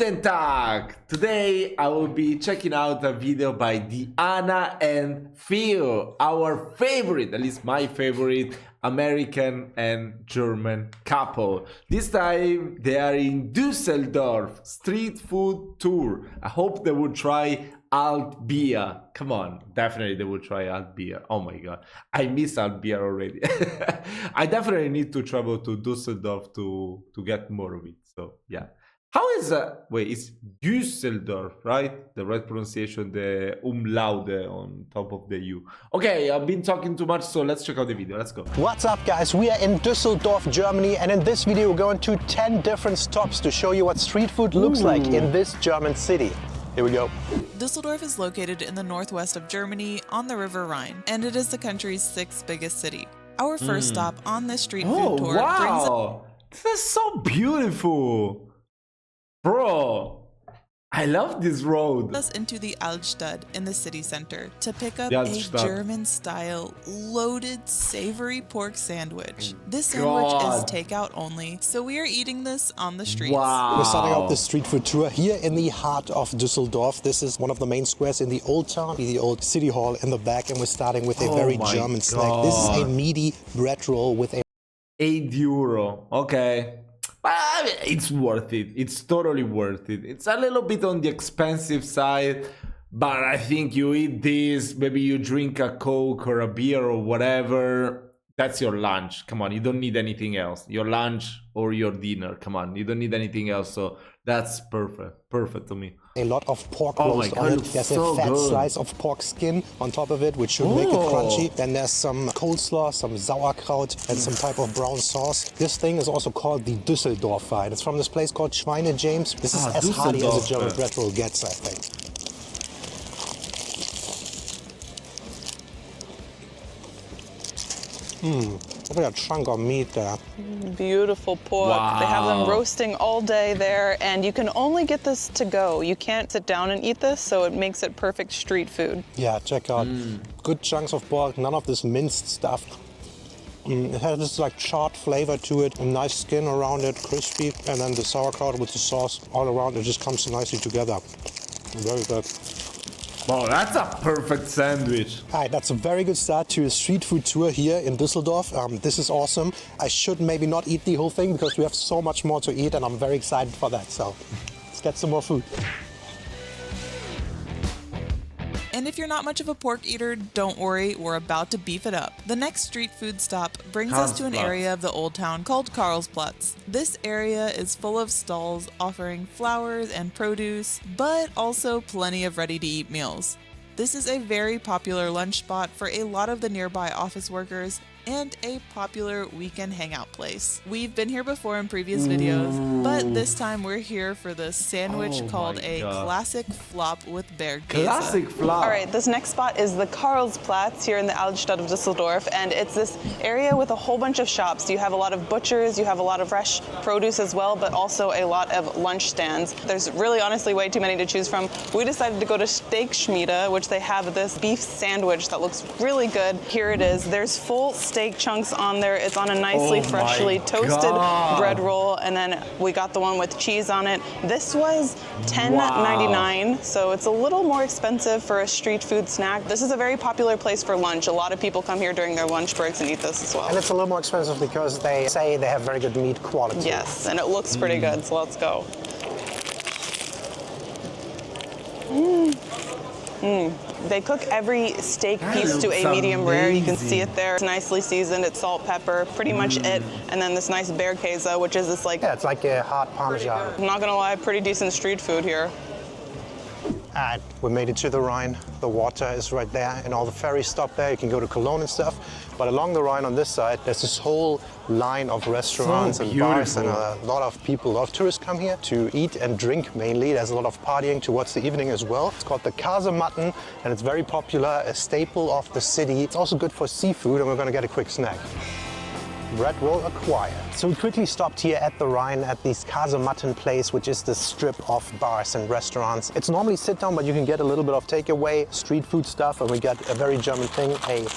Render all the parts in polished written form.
Guten Tag! Today I will be checking out a video by Deanna and Phil, our favorite, at least my favorite, American and German couple. This time they are in Düsseldorf, street food tour. I hope they will try alt beer. Come on, definitely they will try alt beer. Oh my god, I miss alt beer already. I definitely need to travel to Düsseldorf to get more of it. So yeah. How is that? Wait, it's Düsseldorf, right? The right pronunciation, the umlaut on top of the U. Okay, I've been talking too much, so let's check out the video. Let's go. What's up, guys? We are in Düsseldorf, Germany, and in this video we're going to 10 different stops to show you what street food looks like in this German city. Here we go. Düsseldorf is located in the northwest of Germany on the River Rhine, and it is the country's 6th biggest city. Our first stop on this street food tour wow! This is so beautiful! Bro, I love this road. us into the Altstadt in the city center to pick up The a Altstadt. German-style loaded savory pork sandwich. This sandwich is takeout only, so we are eating this on the streets. Wow. We're starting out this street food tour here in the heart of Düsseldorf. This is one of the main squares in the old town, the old city hall in the back, and we're starting with a very German snack. This is a meaty bread roll with a €8. Okay. It's worth it. It's totally worth it. It's a little bit on the expensive side, but I think you eat this, maybe you drink a Coke or a beer or whatever. That's your lunch. Come on, you don't need anything else. Your lunch or your dinner. Come on, you don't need anything else. So that's perfect. Perfect to me. a lot of pork Oh my roast God, on it. looks There's so a fat good. slice of pork skin on top of it, which should make it crunchy. Then there's some coleslaw, some sauerkraut, and some type of brown sauce. This thing is also called the Düsseldorfer. It's from this place called Schweine James. This is as hearty as a German Düsseldorfer. bread roll gets, I think. Look at that chunk of meat there. Beautiful pork. They have them roasting all day there, and you can only get this to go. You can't sit down and eat this, so it makes it perfect street food. Yeah, check out. Good chunks of pork, none of this minced stuff. It has this like charred flavor to it, a nice skin around it, crispy, and then the sauerkraut with the sauce all around. It just comes nicely together. Very good. Wow, that's a perfect sandwich. All right, that's a very good start to a street food tour here in Düsseldorf. This is awesome. I should maybe not eat the whole thing because we have so much more to eat, and I'm very excited for that. So let's get some more food. And if you're not much of a pork eater, don't worry, we're about to beef it up. The next street food stop brings us to an Karlsplatz. area of the old town called Karlsplatz. This area is full of stalls offering flowers and produce, but also plenty of ready-to-eat meals. This is a very popular lunch spot for a lot of the nearby office workers and a popular weekend hangout place. We've been here before in previous videos, but this time we're here for the sandwich called a classic flop with Bergkäse. Classic flop. All right, this next spot is the Karlsplatz here in the Altstadt of Düsseldorf, and it's this area with a whole bunch of shops. You have a lot of butchers, you have a lot of fresh produce as well, but also a lot of lunch stands. There's really honestly way too many to choose from. We decided to go to Steak Schmiede, which they have this beef sandwich that looks really good. Here it is. There's full steak chunks on there. It's on a nicely freshly toasted bread roll, and then we got the one with cheese on it. This was $10.99, so it's a little more expensive for a street food snack. This is a very popular place for lunch. A lot of people come here during their lunch breaks and eat this as well. And it's a little more expensive because they say they have very good meat quality. Yes, and it looks pretty good, so let's go. They cook every steak piece to a medium rare. You can see it there. It's nicely seasoned. It's salt, pepper, pretty much it. And then this nice Bergkäse, which is this like... Yeah, it's like a hard Parmesan. I'm not gonna lie, pretty decent street food here. And we made it to the Rhine. The water is right there, and all the ferries stop there. You can go to Cologne and stuff. But along the Rhine on this side, there's this whole line of restaurants and bars, and a lot of people, a lot of tourists come here to eat and drink mainly. There's a lot of partying towards the evening as well. It's called the Kasematten, and it's very popular, a staple of the city. It's also good for seafood, and we're gonna get a quick snack. Bread roll acquired. So we quickly stopped here at the Rhine at this Kasematten place, which is the strip of bars and restaurants. It's normally sit down, but you can get a little bit of takeaway, street food stuff, and we got a very German thing, a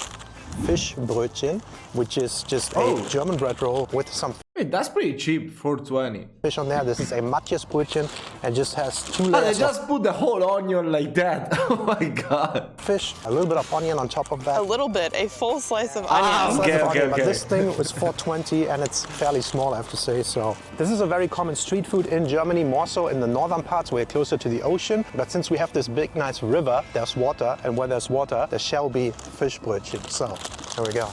Fischbrötchen, which is just a German bread roll with some Wait, that's pretty cheap, 4.20. Fish on there. This is a Matjesbrötchen and just has 2 Oh, they layers just put the whole onion like that. Oh my god. of fish, a little bit of onion on top of that. A little bit, a full slice of Ah, onion. Slice of okay, onion, okay. But this thing was 4.20 and it's fairly small, I have to say. So this is a very common street food in Germany, more so in the northern parts where you're closer to the ocean. But since we have this big, nice river, there's water, and where there's water, there shall be Fischbrötchen. So here we go.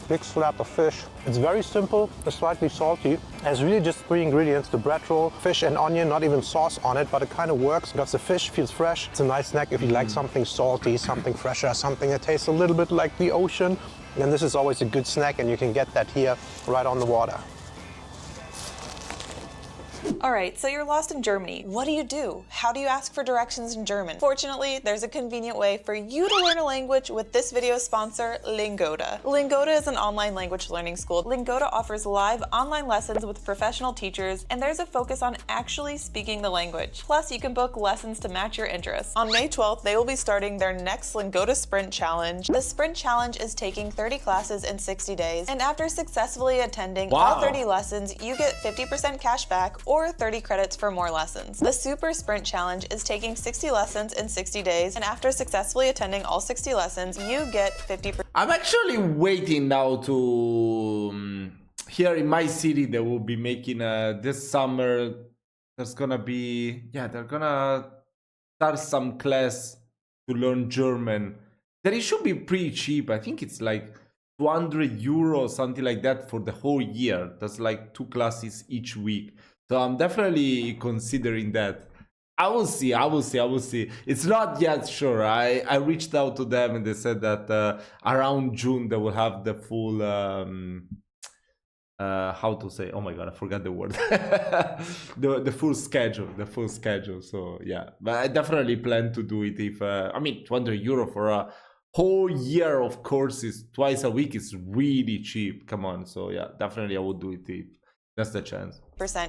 Big slab of fish. It's very simple, it's slightly salty. It's really just 3 ingredients, the bread roll, fish and onion, not even sauce on it, but it kind of works because the fish feels fresh. It's a nice snack if you like something salty, something fresher, something that tastes a little bit like the ocean. And this is always a good snack, and you can get that here right on the water. Alright, so you're lost in Germany. What do? How do you ask for directions in German? Fortunately, there's a convenient way for you to learn a language with this video's sponsor, LingoD. LingoD is an online language learning school. LingoD offers live online lessons with professional teachers, and there's a focus on actually speaking the language. Plus, you can book lessons to match your interests. On May 12th, they will be starting their next LingoD Sprint Challenge. The Sprint Challenge is taking 30 classes in 60 days, and after successfully attending all 30 lessons, you get 50% cash back or 30 credits for more lessons. The Super Sprint Challenge is taking 60 lessons in 60 days, and after successfully attending all 60 lessons, you get 50%. I'm actually waiting now to here in my city they will be making this summer. There's gonna be they're gonna start some class to learn German. That it should be pretty cheap. I think it's like 200 euros, something like that for the whole year. That's like 2 classes each week. So I'm definitely considering that. I will see. It's not yet sure. I reached out to them and they said that around June they will have the full how to say, oh my god, I forgot the word. the full schedule. So yeah, but I definitely plan to do it if I mean 200 euro for a whole year of courses twice a week is really cheap. Come on. So yeah, definitely I would do it if that's the chance.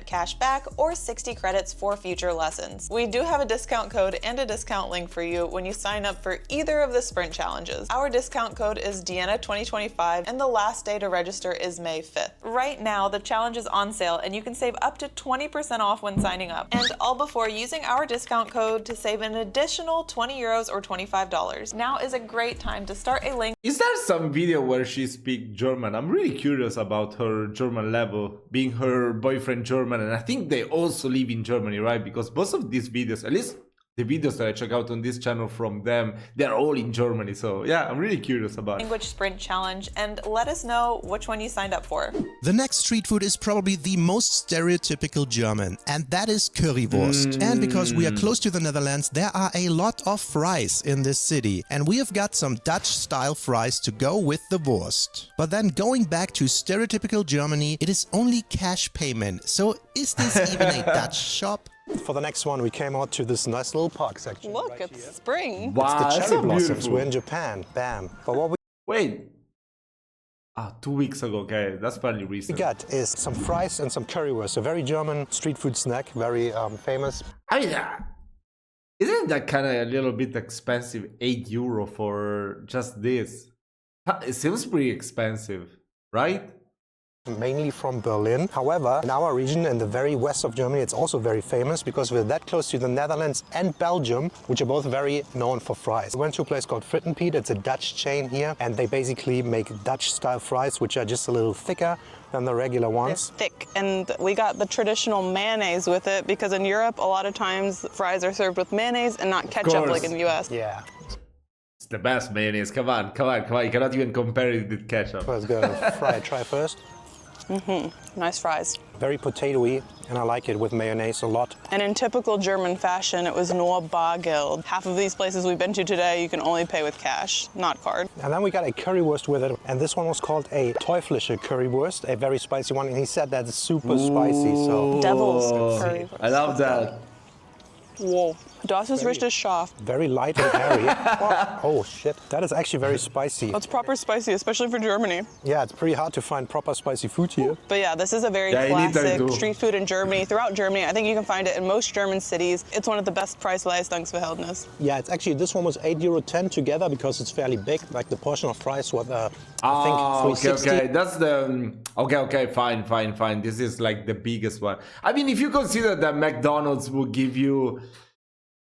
Cash back or 60 credits for future lessons. We do have a discount code and a discount link for you when you sign up for either of the sprint challenges. Our discount code is Deanna 2025 and the last day to register is May 5th. Right now, the challenge is on sale and you can save up to 20% off when signing up. And all before using our discount code to save an additional 20 euros or $25. Now is a great time to start a link. Is there some video where she speaks German? I'm really curious about her German level, being her boyfriend German, and I think they also live in Germany, right? Because most of these videos, at least the videos that I check out on this channel from them, they're all in Germany. So yeah, I'm really curious about Language Sprint Challenge and let us know which one you signed up for. The next street food is probably the most stereotypical German, and that is currywurst. And because we are close to the Netherlands, there are a lot of fries in this city, and we have got some Dutch-style fries to go with the Wurst. But then going back to stereotypical Germany, it is only cash payment. So is this even a Dutch shop? For the next one, we came out to this nice little park section. Look, right it's here. spring. Wow, It's the that's cherry so blossoms. beautiful. We're in Japan. Bam. But what we Wait. 2 weeks ago. Okay, that's fairly recent. got is some fries and some currywurst. A very German street food snack, very famous. I mean, isn't that kind of a little bit expensive? €8 for just this. It seems pretty expensive, right? Mainly from Berlin. However, in our region, in the very west of Germany, it's also very famous because we're that close to the Netherlands and Belgium, which are both very known for fries. We went to a place called Frittenpiet. It's a Dutch chain here, and they basically make Dutch-style fries, which are just a little thicker than the regular ones. Thick, and we got the traditional mayonnaise with it because in Europe, a lot of times fries are served with mayonnaise and not ketchup course. like in the US. Yeah. It's the best mayonnaise. Come on. You cannot even compare it with ketchup. Let's go fry. Try first. Nice fries. Very potatoey, and I like it with mayonnaise a lot. And in typical German fashion, it was nur Bargeld. Half of these places we've been to today, you can only pay with cash, not card. And then we got a currywurst with it, and this one was called a teuflische currywurst, a very spicy one, and he said that it's super spicy, so... Devil's curry. I love that. Whoa, das ist richtig scharf. Very light and airy. Oh shit, that is actually very spicy. That's proper spicy, especially for Germany. Yeah, it's pretty hard to find proper spicy food here. But yeah, this is a very Yeah, in Italy classic too. street food in Germany. Throughout Germany, I think you can find it in most German cities. It's one of the best Preis-Leistungsverhältnis. Yeah, it's actually, this one was €8.10 together because it's fairly big. Like the portion of fries was, I think, Okay, $3.60. okay. That's the okay. Fine. This is like the biggest one. I mean, if you consider that McDonald's will give you,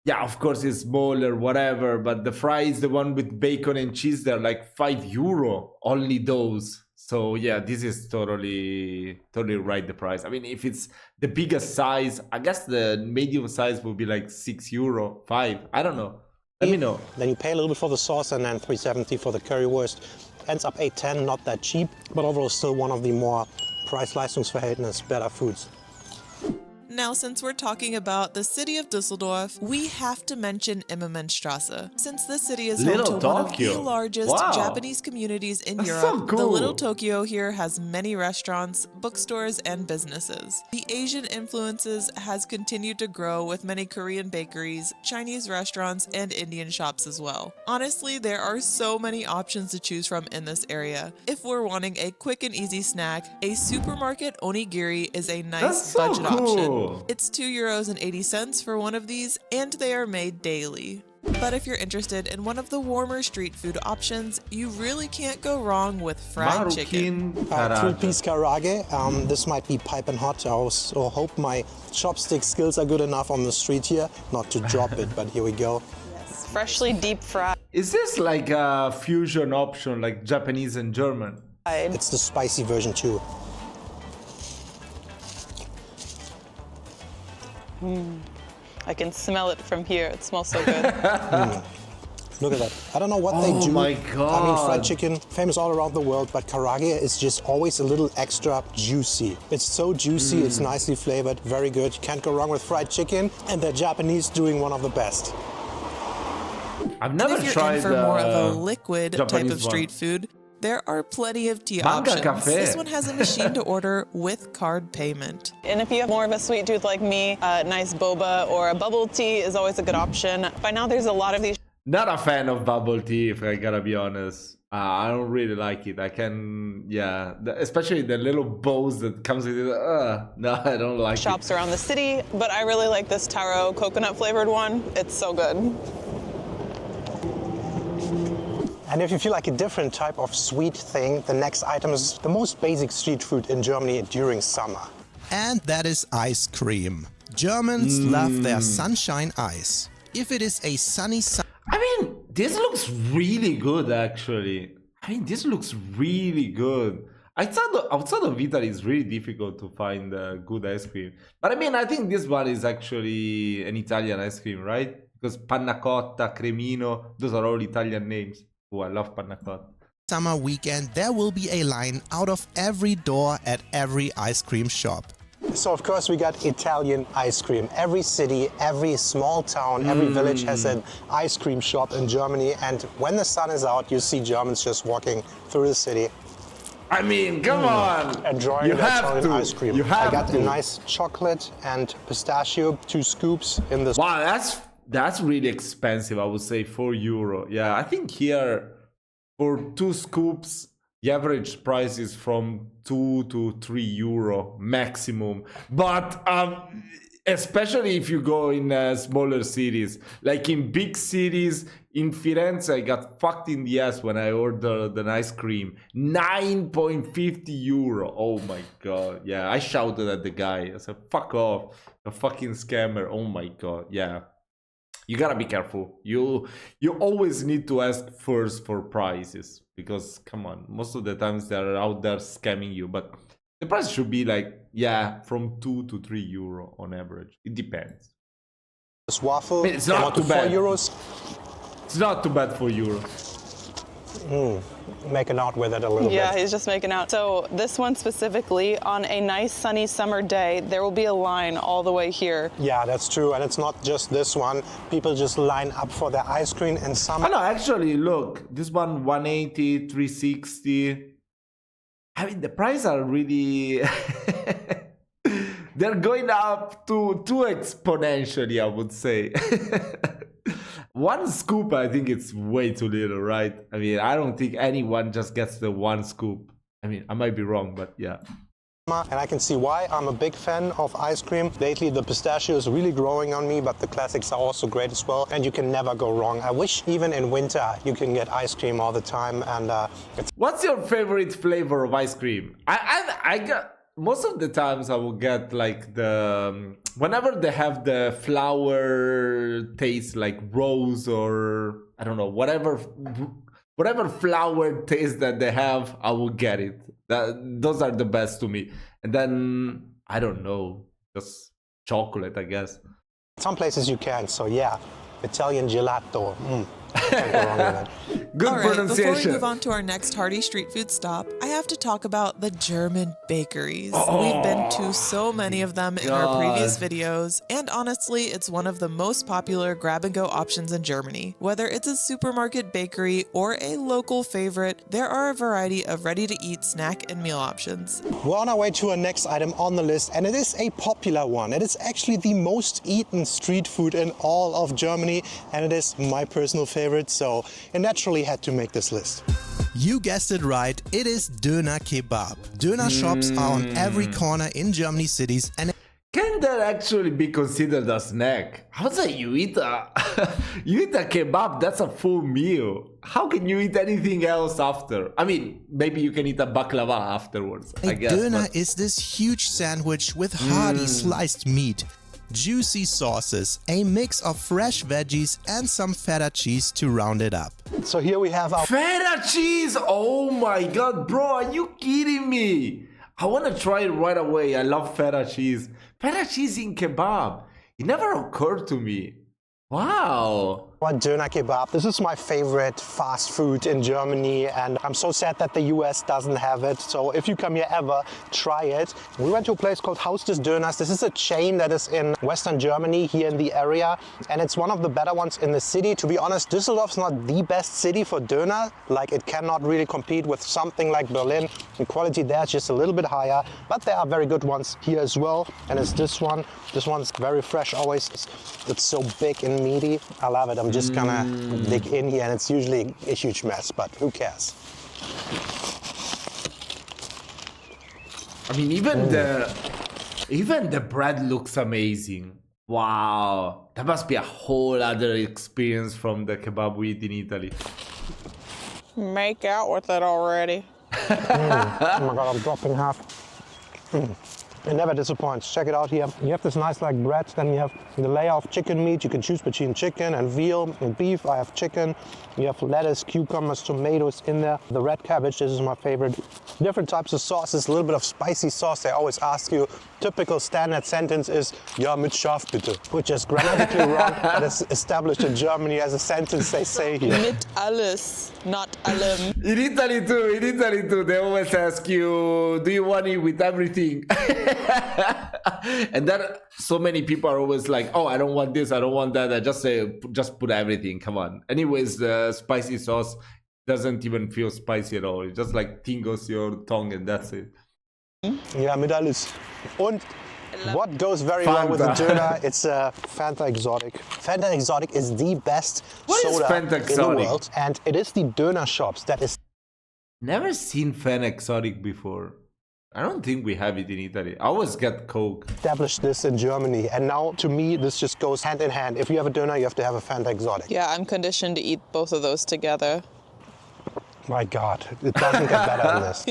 yeah, of course it's smaller, whatever. But the fries, the one with bacon and cheese, they're like €5 only those. So yeah, this is totally right the price. I mean, if it's the biggest size, I guess the medium size will be like €6, 5. I don't know. Let me know. Then you pay a little bit for the sauce and then $3.70 for the currywurst. Ends up $8.10, not that cheap, but overall still one of the more Preis-Leistungsverhältnis better foods. Now, since we're talking about the city of Düsseldorf, we have to mention Immermannstraße. Since this city is home Little to one of Tokyo. the largest Wow. Japanese communities in That's Europe, so the cool. Little Tokyo here has many restaurants, bookstores, and businesses. The Asian influences has continued to grow with many Korean bakeries, Chinese restaurants, and Indian shops as well. Honestly, there are so many options to choose from in this area. If we're wanting a quick and easy snack, a supermarket onigiri is a nice That's so budget cool. option. It's €2.80 for one of these, and they are made daily. But if you're interested in one of the warmer street food options, you really can't go wrong with fried chicken. Three-piece karage. This might be piping hot. I also hope my chopstick skills are good enough on the street here. Not to drop it, but here we go. It's freshly deep fried. Is this like a fusion option, like Japanese and German? It's the spicy version too. I can smell it from here. It smells so good. Look at that. I don't know what they do. Oh my I mean, God. fried chicken, famous all around the world, but karage is just always a little extra juicy. It's so juicy, it's nicely flavored, very good. You can't go wrong with fried chicken, and the Japanese doing one of the best. I've never If you're tried in for more of a liquid type Japanese of street one. food, there are plenty of tea Manga options. cafe. This one has a machine to order with card payment. And if you have more of a sweet tooth like me, a nice boba or a bubble tea is always a good option. By now, there's a lot of these Not a fan of bubble tea, if I gotta be honest. I don't really like it. I can, yeah, especially the little bows that comes with it. No, I don't like shops around the city, but I really like this taro coconut flavored one. It's so good. And if you feel like a different type of sweet thing, the next item is the most basic street food in Germany during summer. And that is ice cream. Germans love their sunshine ice. If it is a sunny I mean, this looks really good, actually. I mean, this looks really good. Outside of Italy, it's really difficult to find good ice cream. But I mean, I think this one is actually an Italian ice cream, right? Because panna cotta, cremino, those are all Italian names. Oh, I love panna cotta. summer weekend, there will be a line out of every door at every ice cream shop. So of course we got Italian ice cream. Every city, every small town, every village has an ice cream shop in Germany, and when the sun is out, you see Germans just walking through the city. I mean, come on! Enjoying You the have Italian to. ice cream. You have I got to. a nice chocolate and pistachio, 2 scoops in this. Wow, that's really expensive, I would say, €4. Yeah, I think here for 2 scoops, the average price is from €2 to €3 maximum. But especially if you go in smaller cities, like in big cities, in Firenze, I got fucked in the ass when I ordered an ice cream. €9.50. Oh my god. Yeah, I shouted at the guy. I said, fuck off. A fucking scammer. Oh my god. Yeah. You gotta be careful. You always need to ask first for prices, because come on, most of the times they're out there scamming you. But the price should be like, yeah, from €2 to €3 on average. It depends. This waffle, It's not too bad. €4. It's not too bad for euros. Making out with it a little Yeah, bit. he's just making out. So this one specifically, on a nice sunny summer day, there will be a line all the way here. Yeah, that's true. And it's not just this one. People just line up for their ice cream in summer. Oh no, actually, look, this one 180, 360. I mean, the prices are really they're going up too exponentially, I would say. One scoop, I think it's way too little, right? I mean, I don't think anyone just gets the one scoop. I mean, I might be wrong, but yeah. And I can see why. I'm a big fan of ice cream. Lately the pistachio is really growing on me, but the classics are also great as well, and you can never go wrong. I wish even in winter you can get ice cream all the time. And What's your favorite flavor of ice cream? I got most of the times I will get like the whenever they have the flower taste, like rose or I don't know, whatever flower taste that they have, I will get it. Those are the best to me. And then I don't know, just chocolate, I guess. some places you can, so yeah, Italian gelato. Can't go wrong with that. Good All right, pronunciation. before we move on to our next hearty street food stop, I have to talk about the German bakeries. Oh, We've been to so many of them in our previous videos, and honestly, it's one of the most popular grab-and-go options in Germany. Whether it's a supermarket bakery or a local favorite, there are a variety of ready-to-eat snack and meal options. We're on our way to our next item on the list, and it is a popular one. It is actually the most eaten street food in all of Germany, and it is my personal favorite, so it naturally had to make this list. You guessed it right, it is Döner kebab. Döner shops are on every corner in Germany cities, and Can that actually be considered a snack? How say you eat a kebab? That's a full meal. How can you eat anything else after? I mean, maybe you can eat a baklava afterwards, I a guess. döner but- is this huge sandwich with hearty sliced meat, juicy sauces, a mix of fresh veggies, and some feta cheese to round it up. So here we have our Feta cheese! Oh my god, bro, are you kidding me? I want to try it right away. I love feta cheese. Feta cheese in kebab. It never occurred to me. Wow. Döner kebab. This is my favorite fast food in Germany, and I'm so sad that the US doesn't have it. So if you come here ever, try it. We went to a place called Haus des Döners. This is a chain that is in Western Germany, here in the area, and it's one of the better ones in the city. To be honest, Düsseldorf's not the best city for döner. Like, it cannot really compete with something like Berlin. The quality there is just a little bit higher, but there are very good ones here as well. And it's this one. This one's very fresh always. It's so big and meaty. I love it. I'm just gonna dig in here, and it's usually a huge mess, but who cares? I mean, even the bread looks amazing. Wow. That must be a whole other experience from the kebab we eat in Italy. Make out with it already. Oh my god, I'm dropping half. It never disappoints. Check it out here. You have this nice like bread, then you have the layer of chicken meat. You can choose between chicken and veal and beef. I have chicken. You have lettuce, cucumbers, tomatoes in there. The red cabbage, this is my favorite. Different types of sauces, a little bit of spicy sauce. They always ask you, typical standard sentence is, ja, mit Schaf bitte, which is grammatically wrong, but it's established in Germany as a sentence they say here. Mit alles, not allem. In Italy too, they always ask you, do you want it with everything? And then so many people are always like, oh, I don't want this, I don't want that. I just say, just put everything, come on. Anyways, the spicy sauce doesn't even feel spicy at all. It just like tingles your tongue and that's it. Ja, mit alles. Und what goes very well with the Fanta. Döner, it's Fanta Exotic. Fanta Exotic is the best What is soda Fanta in the Exotic? world. And it is the Döner shops that Never seen Fan Exotic before. I don't think we have it in Italy. I always get Coke. established this in Germany. And now, to me, this just goes hand in hand. If you have a Döner, you have to have a Fanta Exotic. Yeah, I'm conditioned to eat both of those together. My God, it doesn't get better than this.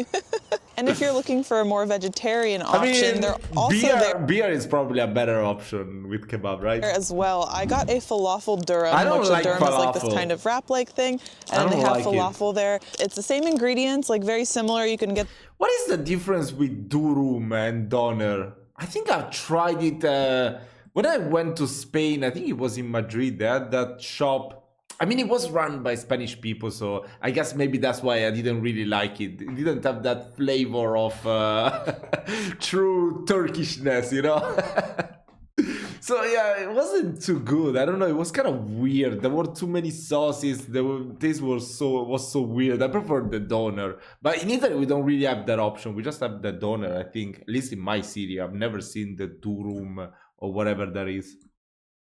And if you're looking for a more vegetarian option, I mean, they're also there beer is probably a better option with kebab, right? as well. I got a falafel durum, I don't which like a durum is like this falafel. kind of wrap-like thing, I and they don't have like it. falafel there. It's the same ingredients, like very similar. You can get What is the difference with durum and doner? I think I've tried it when I went to Spain. I think it was in Madrid. They had that shop. I mean, it was run by Spanish people, so I guess maybe that's why I didn't really like it. It didn't have that flavor of true Turkishness, you know? So yeah, it wasn't too good. I don't know. It was kind of weird. There were too many sauces. This was so weird. I prefer the doner. But in Italy, we don't really have that option. We just have the doner. I think, at least in my city, I've never seen the durum or whatever that is.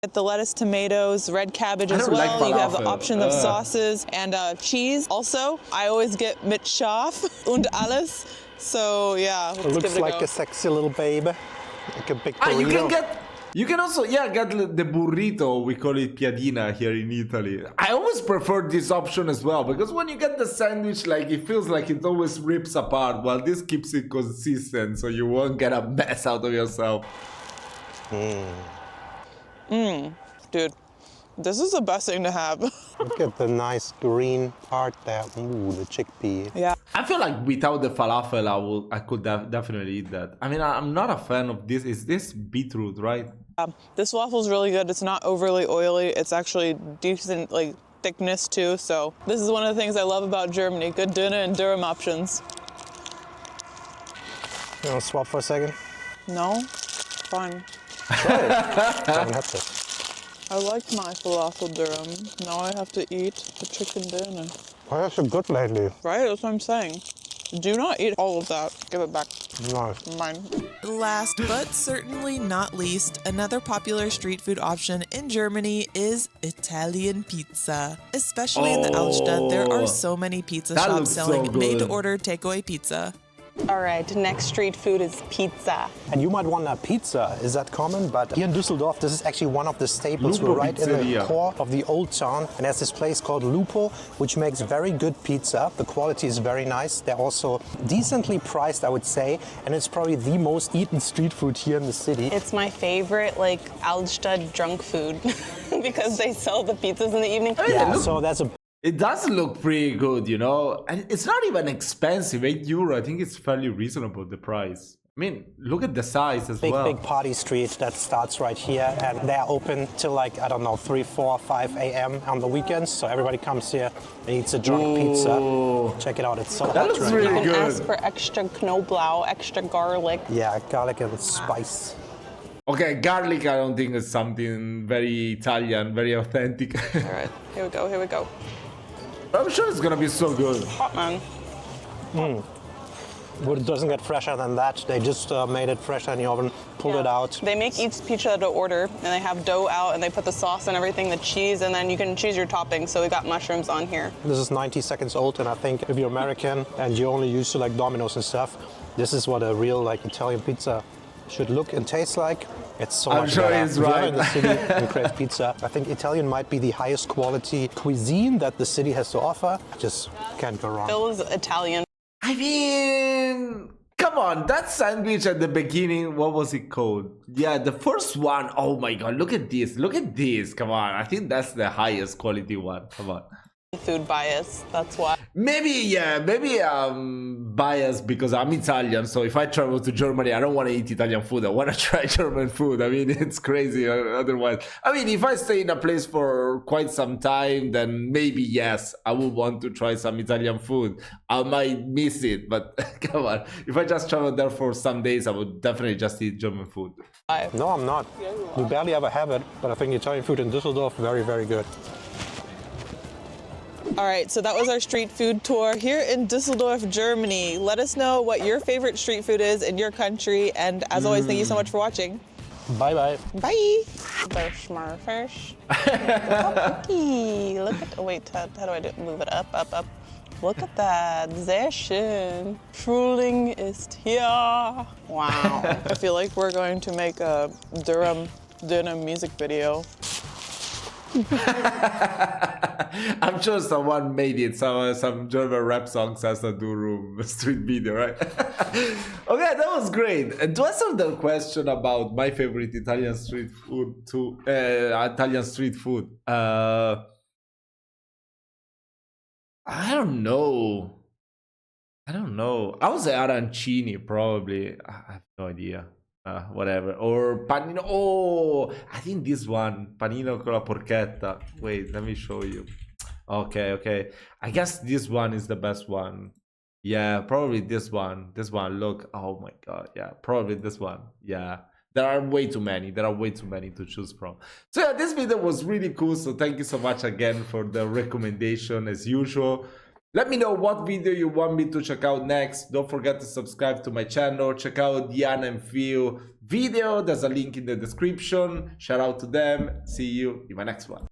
Get the lettuce, tomatoes, red cabbage as don't like well. You have the falafel. option of sauces and cheese. Also, I always get mit scharf und alles. So yeah, let's It give looks it a like go. a sexy little baby, like a big burrito. You can also get the burrito. We call it piadina here in Italy. I always prefer this option as well because when you get the sandwich, like it feels like it always rips apart. While this keeps it consistent, so you won't get a mess out of yourself. Dude, this is the best thing to have. Look at the nice green part there. Ooh, the chickpea. Yeah. I feel like without the falafel, I could definitely eat that. I mean, I'm not a fan of this. Is this beetroot, right? This waffle's really good. It's not overly oily. It's actually decent, like thickness too. So this is one of the things I love about Germany. Good Duna and Durham options. You want to swap for a second? No, fine. Haven't had this. I like my falafel Durham. Now I have to eat the chicken Duna. Why are you good lately? Right, that's what I'm saying. Do not eat all of that. Give it back. No. Mine. Last but certainly not least, another popular street food option in Germany is Italian pizza. Especially in the Altstadt, there are so many pizza That shops looks so selling good. made-to-order takeaway pizza. All right, next street food is pizza. And you might wonder, pizza, is that common? But here in Düsseldorf, this is actually one of the staples. Lupo We're right in the Pizzeria. core of the old town. And there's this place called Lupo, which makes very good pizza. The quality is very nice. They're also decently priced, I would say. And it's probably the most eaten street food here in the city. It's my favorite, like, Altstadt drunk food because they sell the pizzas in the evening. Yeah, so that's a It does look pretty good, you know, and it's not even expensive. €8. I think it's fairly reasonable, the price. I mean, look at the size as well. big party street that starts right here. And they're open till like, I don't know, 3, 4, 5 a.m. on the weekends. So everybody comes here and eats a drunk pizza. Check it out, it's so That hot looks right really now. You can good. ask for extra Knoblauch, extra garlic. Yeah, garlic and spice. Okay, garlic I don't think is something very Italian, very authentic. All right, here we go, here we go. I'm sure it's gonna be so good. Hot, man. But it doesn't get fresher than that. They just made it fresher in the oven, pulled it out. They make each pizza to order, and they have dough out, and they put the sauce and everything, the cheese, and then you can choose your toppings. So we got mushrooms on here. This is 90 seconds old, and I think if you're American and you're only used to like Domino's and stuff, this is what a real like Italian pizza should look and taste like. It's so I'm much sure better. he's If you're right. in the city and crave pizza, I think Italian might be the highest quality cuisine that the city has to offer. Just can't go wrong. Phil is Italian. I mean, come on, that sandwich at the beginning, what was it called? Yeah, the first one, oh my god, look at this, come on. I think that's the highest quality one, come on. Food bias, that's why. Maybe I'm biased because I'm Italian, so if I travel to Germany, I don't want to eat Italian food, I want to try German food. I mean, it's crazy otherwise. I mean, if I stay in a place for quite some time, then maybe yes, I would want to try some Italian food. I might miss it, but come on. If I just travel there for some days, I would definitely just eat German food. No, I'm not. We barely ever have it, but I think Italian food in Düsseldorf, very, very good. All right, so that was our street food tour here in Düsseldorf, Germany. Let us know what your favorite street food is in your country. And as always, thank you so much for watching. Bye-bye. Bye. The Schmarfish. Look at, oh wait, how do I do it? Move it up, up, up. Look at that, sehr schön. Frühling ist hier. Wow. I feel like we're going to make a Durham music video. I'm sure someone made it. Some German rap songs has a Durum street video, right? Okay, that was great. And to answer the question about my favorite Italian street food, I don't know. I would say arancini, probably. I have no idea. Whatever. Or panino. Oh, I think this one. Panino con la porchetta. Wait, let me show you. Okay. I guess this one is the best one. Yeah, probably this one. Look. Oh my god. Yeah, probably this one. Yeah. There are way too many. There are way too many to choose from. So yeah, this video was really cool. So thank you so much again for the recommendation as usual. Let me know what video you want me to check out next. Don't forget to subscribe to my channel. Check out Deanna and Phil video. There's a link in the description. Shout out to them. See you in my next one.